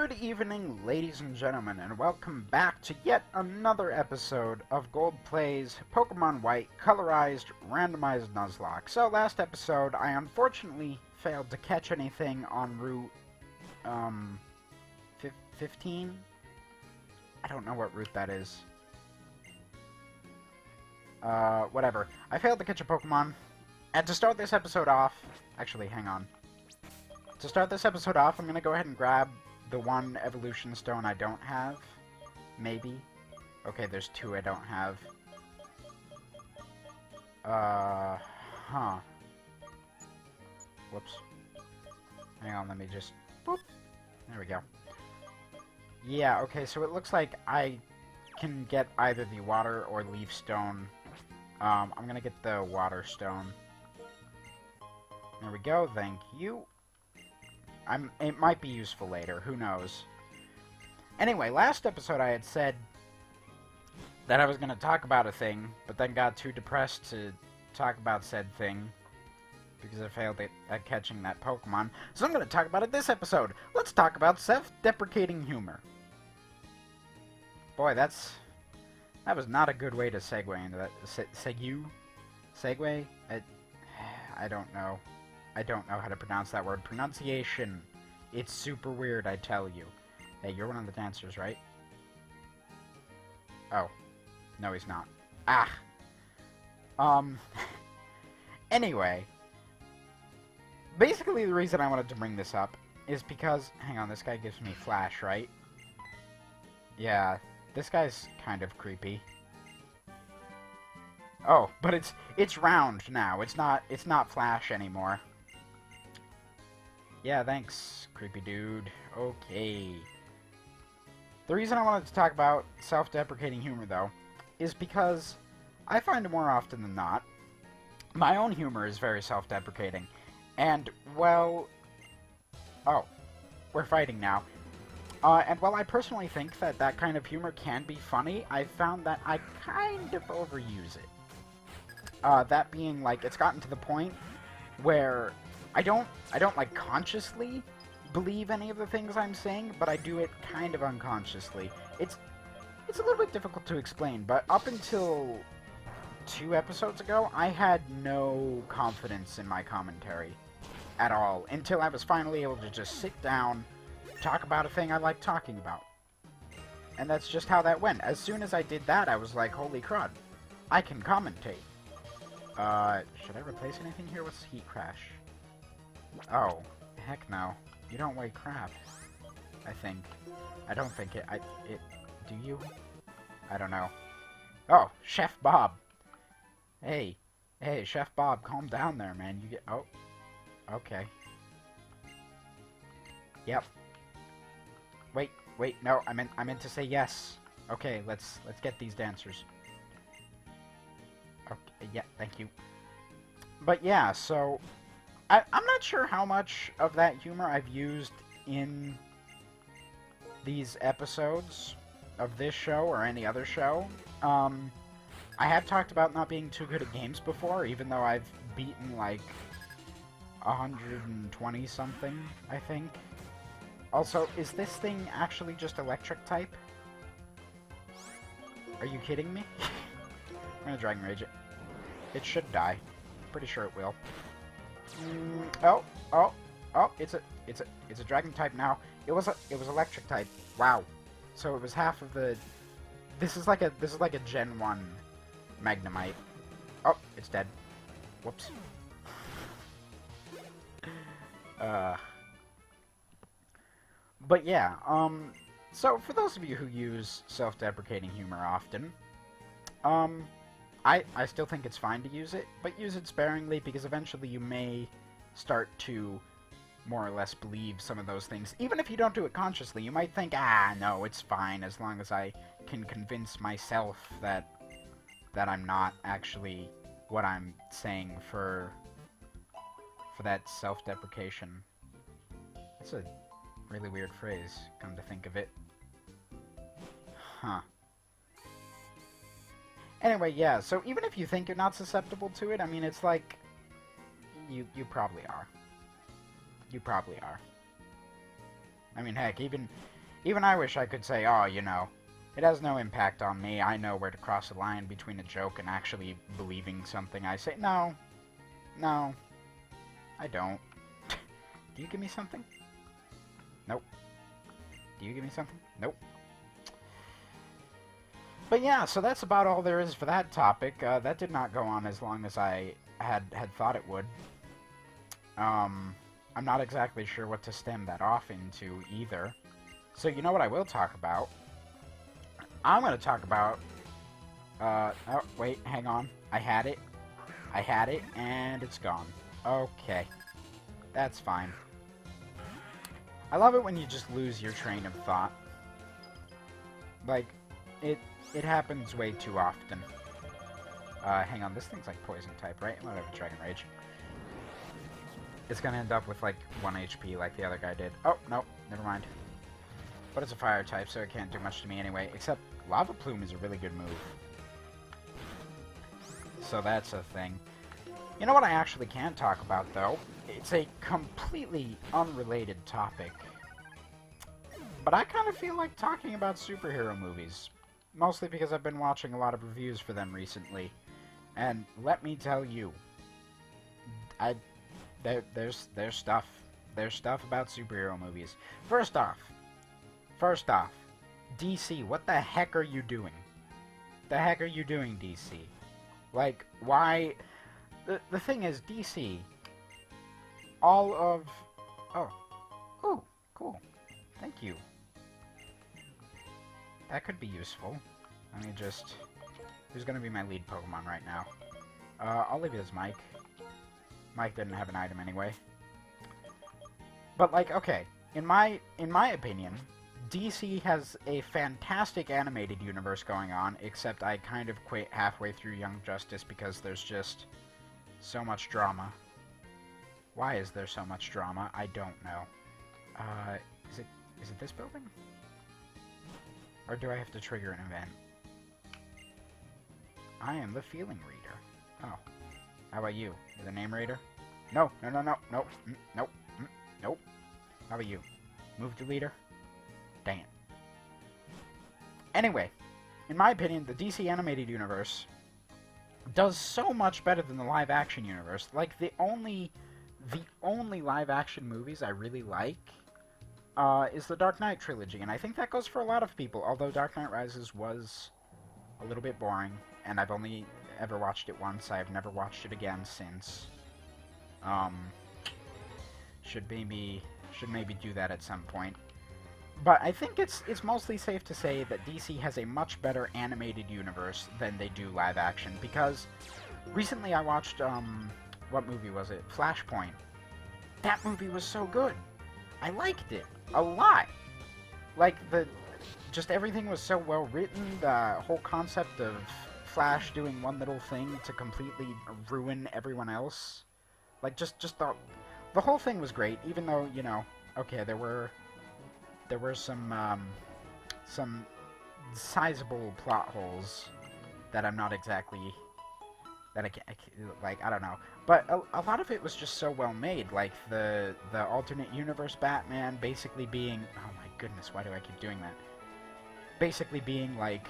Good evening, ladies and gentlemen, and welcome back to yet another episode of Gold Plays Pokemon White Colorized Randomized Nuzlocke. So, last episode, I unfortunately failed to catch anything on Route, 15? I don't know what route that is. Whatever. I failed to catch a Pokemon, and to start this episode off... Actually, hang on. To start this episode off, I'm gonna go ahead and grab the one evolution stone I don't have. Maybe. Okay, there's two I don't have. Whoops. Hang on, let me just... Boop. There we go. Yeah, okay, so it looks like I can get either the water or leaf stone. I'm gonna get the water stone. There we go, thank you. It might be useful later, who knows. Anyway, last episode I had said that I was going to talk about a thing, but then got too depressed to talk about said thing, because I failed at catching that Pokemon. So I'm going to talk about it this episode. Let's talk about self-deprecating humor. Boy, that was not a good way to segue into that. Segue? I don't know. I don't know how to pronounce that word. Pronunciation. It's super weird, I tell you. Hey, you're one of the dancers, right? Oh. No, he's not. Ah! Anyway. Basically, the reason I wanted to bring this up is because... Hang on, this guy gives me flash, right? Yeah, this guy's kind of creepy. Oh, but it's round now. It's not flash anymore. Yeah, thanks, creepy dude. Okay. The reason I wanted to talk about self-deprecating humor, though, is because I find more often than not, my own humor is very self-deprecating. And, well... Oh, we're fighting now. And while I personally think that that kind of humor can be funny, I've found that I kind of overuse it. That being, like, it's gotten to the point where I don't, like, consciously believe any of the things I'm saying, but I do it kind of unconsciously. It's a little bit difficult to explain, but up until 2 episodes ago, I had no confidence in my commentary at all, until I was finally able to just sit down, talk about a thing I like talking about. And that's just how that went. As soon as I did that, I was like, holy crud, I can commentate. Should I replace anything here? What's Heat Crash? Oh, heck no. You don't weigh crap, I think. I don't think it... Do you? I don't know. Oh, Chef Bob. Hey, Chef Bob, calm down there, man. You get... Oh, okay. Yep. Wait, no, I meant to say yes. Okay, let's get these dancers. Okay, yeah, thank you. But yeah, so... I'm not sure how much of that humor I've used in these episodes of this show or any other show. I have talked about not being too good at games before, even though I've beaten, like, 120-something, I think. Also, is this thing actually just electric type? Are you kidding me? I'm gonna Dragon Rage it. It should die. Pretty sure it will. Oh, it's a dragon type now. It was electric type. Wow. So it was half of the... This is like a Gen 1 Magnemite. Oh, it's dead. Whoops. But yeah, so for those of you who use self-deprecating humor often, I still think it's fine to use it, but use it sparingly, because eventually you may start to more or less believe some of those things. Even if you don't do it consciously, you might think, no, it's fine, as long as I can convince myself that I'm not actually what I'm saying for that self-deprecation. That's a really weird phrase, come to think of it. Huh. Anyway, yeah, so even if you think you're not susceptible to it, I mean, it's like, you probably are. You probably are. I mean, heck, even Even I wish I could say, oh, you know, it has no impact on me. I know where to cross the line between a joke and actually believing something I say. No. No. I don't. Do you give me something? Nope. Do you give me something? Nope. But yeah, so that's about all there is for that topic. That did not go on as long as I had thought it would. I'm not exactly sure what to stem that off into either. So you know what I will talk about? I'm going to talk about... oh, wait, hang on. I had it, and it's gone. Okay. That's fine. I love it when you just lose your train of thought. Like, it happens way too often. Hang on, this thing's like poison type, right? Whatever, Dragon Rage. It's gonna end up with like 1 HP like the other guy did. Oh, no, never mind. But it's a fire type, so it can't do much to me anyway. Except Lava Plume is a really good move. So that's a thing. You know what I actually can't talk about, though? It's a completely unrelated topic. But I kind of feel like talking about superhero movies. Mostly because I've been watching a lot of reviews for them recently. And let me tell you, there's stuff. There's stuff about superhero movies. First off, DC, what the heck are you doing? The heck are you doing, DC? Like, why... The thing is, DC, all of... Oh. Ooh, cool. Thank you. That could be useful. Let me just... Who's gonna be my lead Pokemon right now? I'll leave it as Mike. Mike didn't have an item anyway. But, like, okay. In my opinion, DC has a fantastic animated universe going on, except I kind of quit halfway through Young Justice because there's just so much drama. Why is there so much drama? I don't know. Is it this building? Or do I have to trigger an event? I am the feeling reader. Oh. How about you? You're the name reader? No, no, no, no, no, nope, nope. How about you? Move deleter? Dang it. Anyway, in my opinion, the DC animated universe does so much better than the live action universe. Like, the only live action movies I really like is the Dark Knight trilogy, and I think that goes for a lot of people, although Dark Knight Rises was a little bit boring, and I've only ever watched it once. I've never watched it again since. Should maybe do that at some point. But I think it's mostly safe to say that DC has a much better animated universe than they do live action, because recently I watched, what movie was it? Flashpoint. That movie was so good. I liked it a lot. Like, just everything was so well written, the whole concept of Flash doing one little thing to completely ruin everyone else. Like, just the whole thing was great, even though, you know, okay, there were some sizable plot holes that I'm not exactly, that I can't, like, I don't know. But a lot of it was just so well made, like the alternate universe Batman basically being, oh my goodness, why do I keep doing that? Basically being like,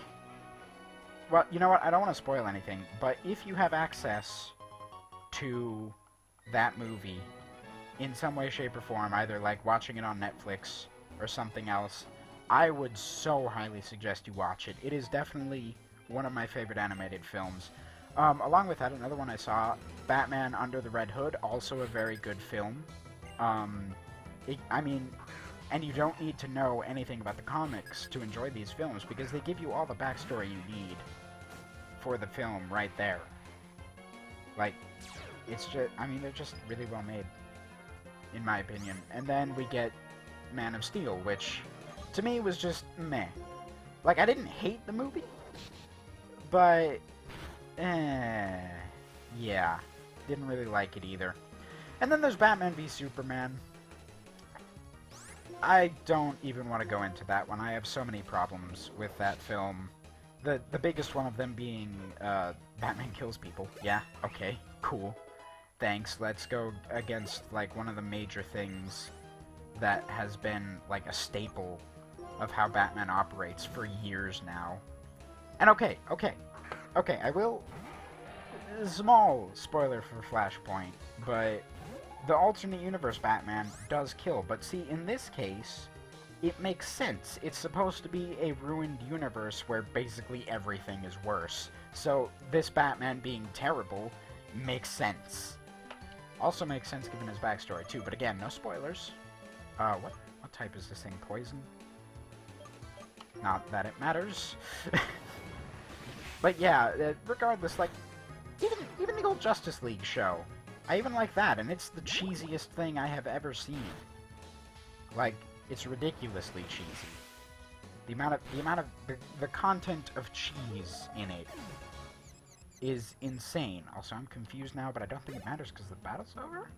well, you know what, I don't want to spoil anything, but if you have access to that movie in some way, shape, or form, either like watching it on Netflix or something else, I would so highly suggest you watch it. It is definitely one of my favorite animated films. Along with that, another one I saw, Batman Under the Red Hood, also a very good film. I mean, and you don't need to know anything about the comics to enjoy these films, because they give you all the backstory you need for the film right there. Like, it's just, I mean, they're just really well made, in my opinion. And then we get Man of Steel, which, to me, was just meh. Like, I didn't hate the movie, but, yeah, didn't really like it either. And then there's Batman v Superman. I don't even want to go into that one. I have so many problems with that film. The biggest one of them being, Batman kills people. Yeah, okay, cool. Thanks. Let's go against, like, one of the major things that has been, like, a staple of how Batman operates for years now. And okay, I will... Small spoiler for Flashpoint, but the alternate universe Batman does kill. But see, in this case, it makes sense. It's supposed to be a ruined universe where basically everything is worse. So this Batman being terrible makes sense. Also makes sense given his backstory too, but again, no spoilers. What type is this thing? Poison? Not that it matters. But yeah, regardless, like, even the old Justice League show, I even like that, and it's the cheesiest thing I have ever seen. Like, it's ridiculously cheesy. The content of cheese in it is insane. Also, I'm confused now, but I don't think it matters because the battle's over?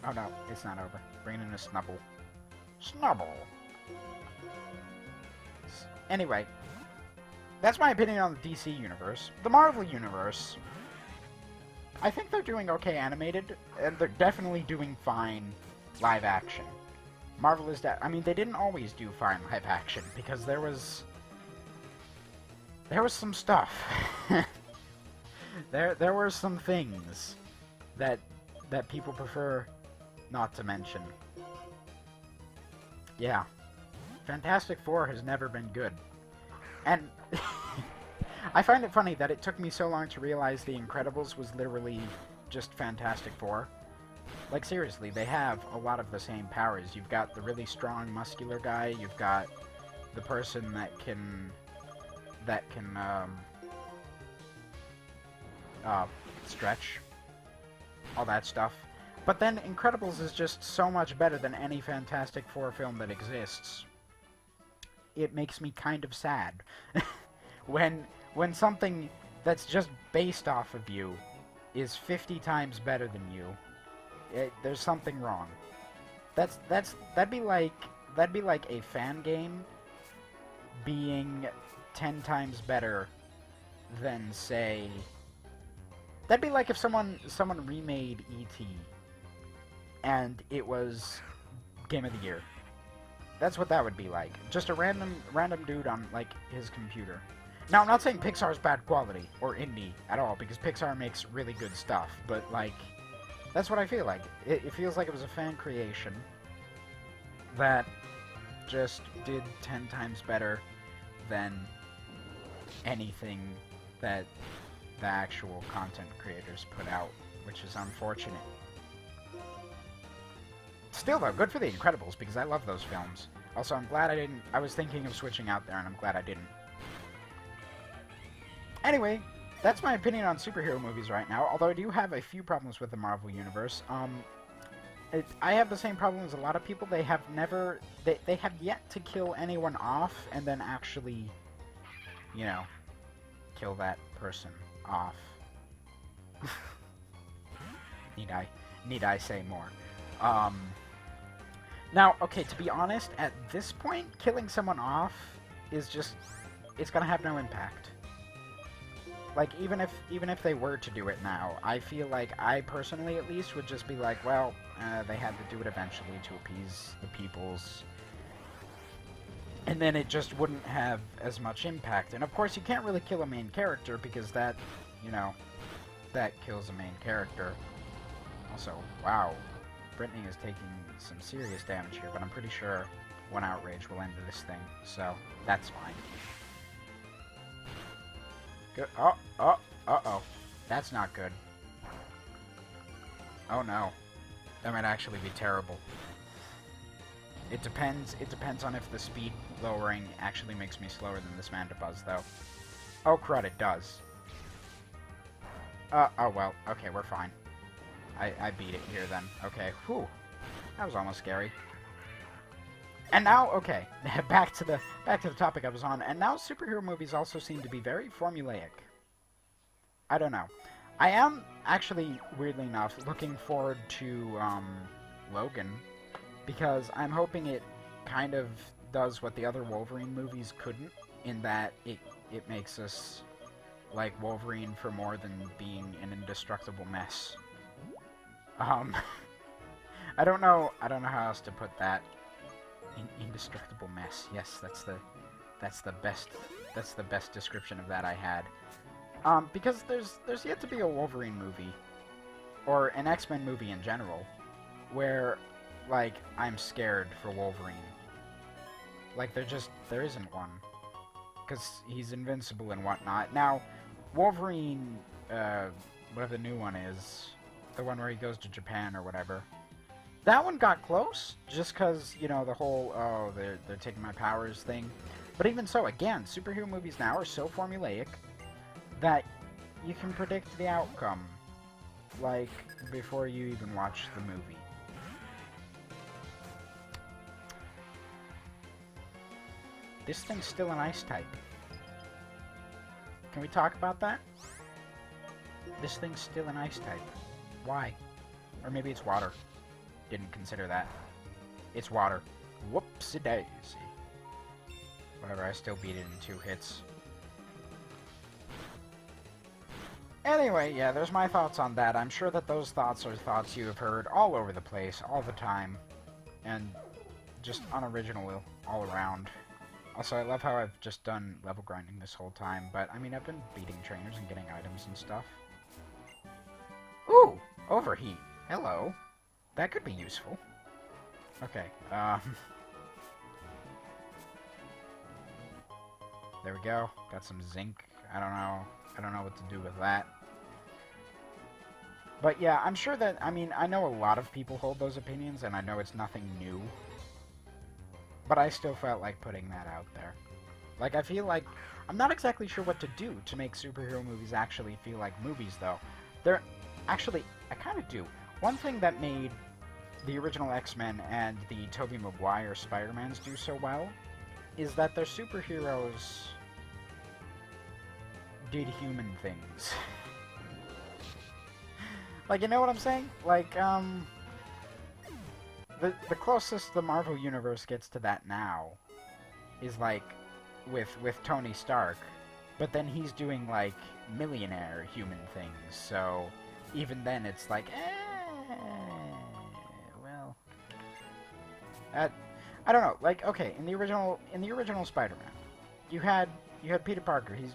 Oh no, it's not over. Bring in a Snubble. Snubble! Anyway, that's my opinion on the DC universe. The Marvel universe, I think they're doing okay animated, and they're definitely doing fine live action. Marvel is I mean, they didn't always do fine live action, because there was some stuff. There were some things that people prefer not to mention. Yeah. Fantastic Four has never been good. And I find it funny that it took me so long to realize The Incredibles was literally just Fantastic Four. Like, seriously, they have a lot of the same powers. You've got the really strong, muscular guy. You've got the person that can stretch. All that stuff. But then Incredibles is just so much better than any Fantastic Four film that exists. It makes me kind of sad. when something that's just based off of you is 50 times better than you, there's something wrong. That'd be like a fan game being 10 times better than, say... That'd be like if someone remade E.T. and it was Game of the Year. That's what that would be like. Just a random dude on, like, his computer. Now, I'm not saying Pixar's bad quality, or indie, at all, because Pixar makes really good stuff, but, like, that's what I feel like. It feels like it was a fan creation that just did 10 times better than anything that the actual content creators put out, which is unfortunate. Still, though, good for The Incredibles, because I love those films. Also, I'm glad I didn't... I was thinking of switching out there, and I'm glad I didn't. Anyway, that's my opinion on superhero movies right now, although I do have a few problems with the Marvel Universe. I have the same problem as a lot of people. They have never... They have yet to kill anyone off, and then actually, you know, kill that person off. Need I say more? Now, okay, to be honest, at this point, killing someone off is just... It's gonna have no impact. Like, even if they were to do it now, I feel like I personally, at least, would just be like, well, they had to do it eventually to appease the peoples. And then it just wouldn't have as much impact. And of course, you can't really kill a main character, because that, you know, that kills a main character. Also, wow, Brittany is taking some serious damage here, but I'm pretty sure one outrage will end this thing, so that's fine. Good. Uh-oh. That's not good. Oh no. That might actually be terrible. It depends on if the speed lowering actually makes me slower than this Mandibuzz, though. Oh crud, it does. Oh well, okay, we're fine. I beat it here then. Okay, whew. That was almost scary. And now, okay, back to the topic I was on. And now superhero movies also seem to be very formulaic. I don't know. I am actually, weirdly enough, looking forward to Logan, because I'm hoping it kind of does what the other Wolverine movies couldn't, in that it makes us like Wolverine for more than being an indestructible mess. I don't know how else to put that. Indestructible mess. Yes, that's the best description of that I had. Because there's yet to be a Wolverine movie, or an X-Men movie in general, where, like, I'm scared for Wolverine. Like, there isn't one. Because he's invincible and whatnot. Now, Wolverine, whatever the new one is, the one where he goes to Japan or whatever, that one got close, just because, you know, the whole, oh, they're taking my powers thing. But even so, again, superhero movies now are so formulaic that you can predict the outcome, like, before you even watch the movie. This thing's still an ice type. Can we talk about that? This thing's still an ice type. Why? Or maybe it's water. Didn't consider that. It's water. Whoopsie-daisy. Whatever, I still beat it in 2 hits. Anyway, yeah, there's my thoughts on that. I'm sure that those thoughts are thoughts you have heard all over the place, all the time. And just unoriginal all around. Also, I love how I've just done level grinding this whole time, but, I mean, I've been beating trainers and getting items and stuff. Ooh! Overheat. Hello. That could be useful. Okay, there we go. Got some zinc. I don't know what to do with that. But yeah, I'm sure that, I mean, I know a lot of people hold those opinions, and I know it's nothing new. But I still felt like putting that out there. Like, I feel like, I'm not exactly sure what to do to make superhero movies actually feel like movies, though. Actually, I kind of do. One thing that made the original X-Men and the Tobey Maguire Spider-Mans do so well is that their superheroes did human things. Like, you know what I'm saying? Like, the closest the Marvel Universe gets to that now is, like, with Tony Stark. But then he's doing, like, millionaire human things, so even then it's like, well... I don't know, like, okay, in the original Spider-Man, you had Peter Parker, he's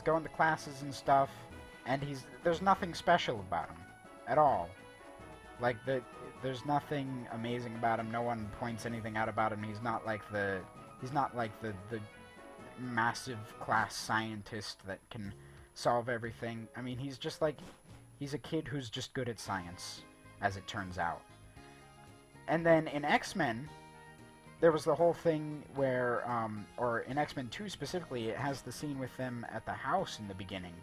going to classes and stuff, and there's nothing special about him, at all. Like, there's nothing amazing about him, no one points anything out about him, he's not like the massive class scientist that can solve everything. I mean, he's just like, he's a kid who's just good at science, as it turns out. And then in X-Men, there was the whole thing where, or in X-Men 2 specifically, it has the scene with them at the house in the beginning.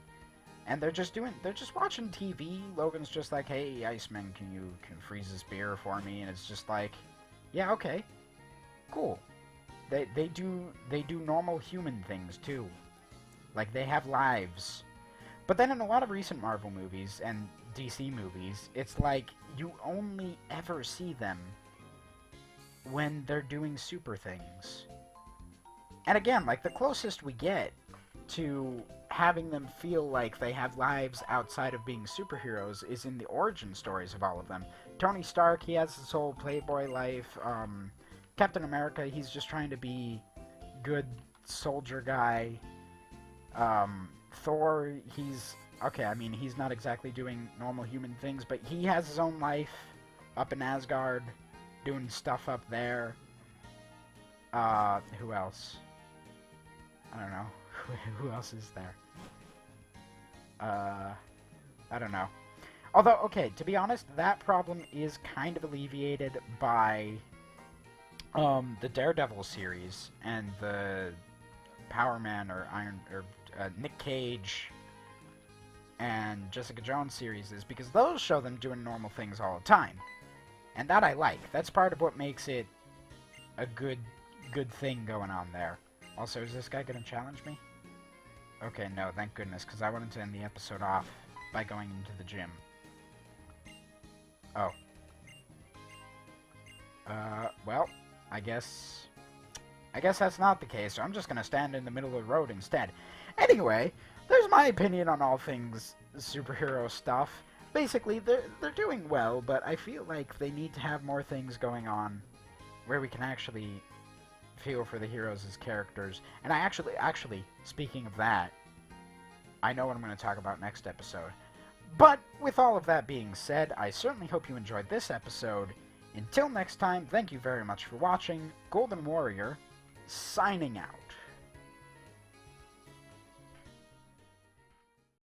And they're just watching TV. Logan's just like, hey, Iceman, can freeze this beer for me? And it's just like, yeah, okay, cool. They do normal human things too. Like, they have lives. But then in a lot of recent Marvel movies and DC movies, it's like you only ever see them when they're doing super things. And again, like, the closest we get to having them feel like they have lives outside of being superheroes is in the origin stories of all of them. Tony Stark, he has this whole playboy life. Captain America, he's just trying to be good soldier guy. Thor, okay, I mean, he's not exactly doing normal human things, but he has his own life up in Asgard, doing stuff up there. Who else? I don't know. Who else is there? I don't know. Although, okay, to be honest, that problem is kind of alleviated by the Daredevil series and the Power Man or Nick Cage and Jessica Jones series, is because those show them doing normal things all the time. And that I like. That's part of what makes it a good thing going on there. Also, is this guy gonna challenge me? Okay, no, thank goodness, because I wanted to end the episode off by going into the gym. Oh. Well, I guess that's not the case, so I'm just gonna stand in the middle of the road instead. Anyway, there's my opinion on all things superhero stuff. Basically, they're doing well, but I feel like they need to have more things going on where we can actually feel for the heroes as characters. And I actually, speaking of that, I know what I'm going to talk about next episode. But with all of that being said, I certainly hope you enjoyed this episode. Until next time, thank you very much for watching. Golden Warrior, signing out.